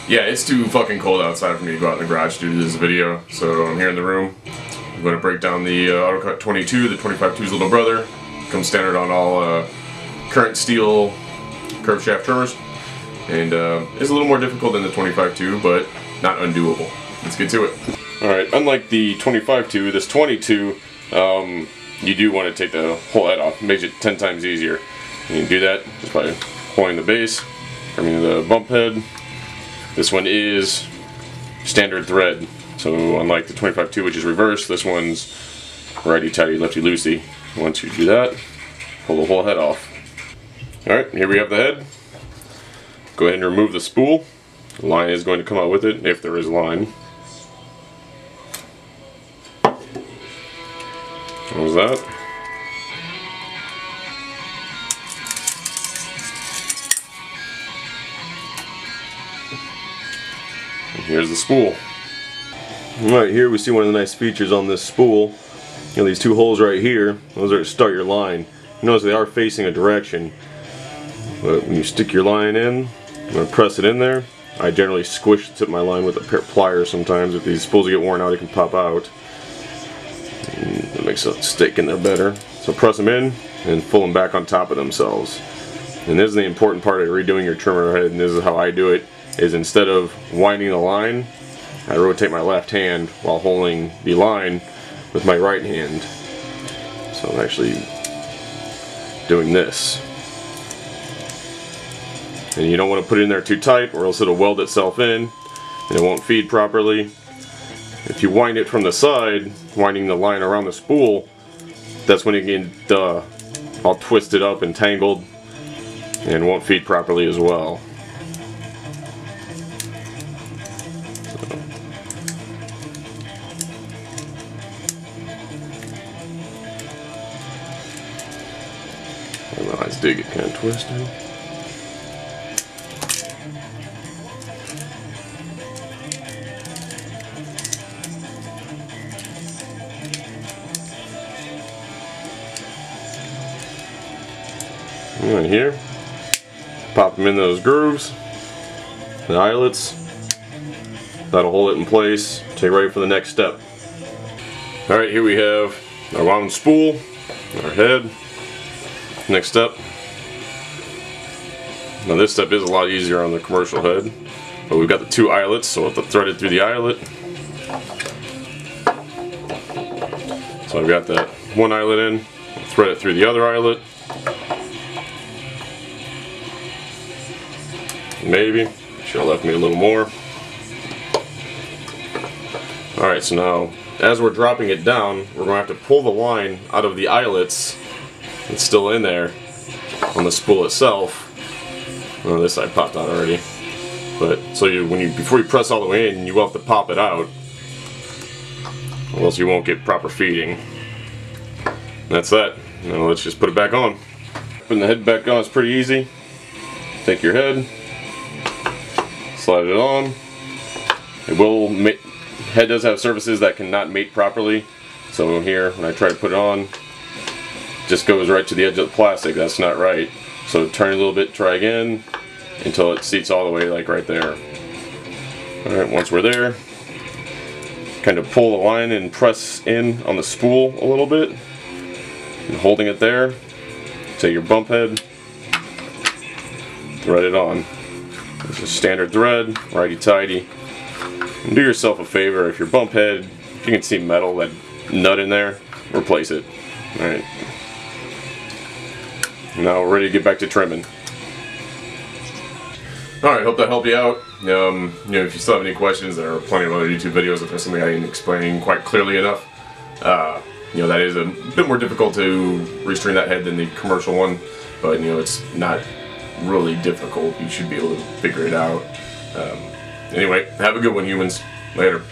Yeah, it's too fucking cold outside for me to go out in the garage to do this video, so I'm here in the room. I'm going to break down the Autocut 22, the 25-2's little brother. Comes standard on all current Stihl curved shaft trimmers, and is a little more difficult than the 25-2, but not undoable. Let's get to it. Alright, unlike the 25-2, this 22, you do want to take the whole head off. It makes it 10 times easier. And you can do that just by pulling the base, trimming the bump head. This one is standard thread, so unlike the 25-2, which is reverse, this one's righty-tighty, lefty-loosey. Once you do that, pull the whole head off. Alright, here we have the head. Go ahead and remove the spool. The line is going to come out with it, if there is a line. What was that? And here's the spool. Right here we see one of the nice features on this spool. You know, these two holes right here, those are to start your line. You notice they are facing a direction, but when you stick your line in, I'm going to press it in there. I generally squish the tip of my line with a pair of pliers sometimes. If these spools get worn out, it can pop out. And it makes it stick in there better. So press them in and pull them back on top of themselves. And this is the important part of redoing your trimmer head, and this is how I do it, is instead of winding the line, I rotate my left hand while holding the line with my right hand. So I'm actually doing this. And you don't want to put it in there too tight, or else it'll weld itself in and it won't feed properly. If you wind it from the side, winding the line around the spool, that's when it get all twisted up and tangled and won't feed properly as well. The lines did get kind of twisted. Right here, pop them in those grooves, the eyelets. That'll hold it in place. Take ready for the next step. Alright, here we have our wound spool, our head. Next step. Now this step is a lot easier on the commercial head, but we've got the two eyelets, so we'll have to thread it through the eyelet. So I've got that one eyelet in, thread it through the other eyelet. Maybe. Should have left me a little more. Alright, so now as we're dropping it down, we're going to have to pull the line out of the eyelets. It's still in there on the spool itself. Oh, this side popped out already. But so before you press all the way in, you will have to pop it out, or else you won't get proper feeding. That's that. Now let's just put it back on. Putting the head back on is pretty easy. Take your head, slide it on. Head does have surfaces that cannot mate properly. So here, when I try to put it on, just goes right to the edge of the plastic. That's not right. So turn a little bit, try again, until it seats all the way, like right there. Alright, once we're there, kind of pull the line and press in on the spool a little bit. And holding it there, take your bump head, thread it on. It's a standard thread, righty-tighty. And do yourself a favor, if your bump head, if you can see metal, that nut in there, replace it. Alright. Now we're ready to get back to trimming. Alright, hope that helped you out. You know, if you still have any questions, there are plenty of other YouTube videos if there's something I didn't explain quite clearly enough. You know, that is a bit more difficult to restring that head than the commercial one, but you know, it's not really difficult. You should be able to figure it out. Anyway, have a good one, humans. Later.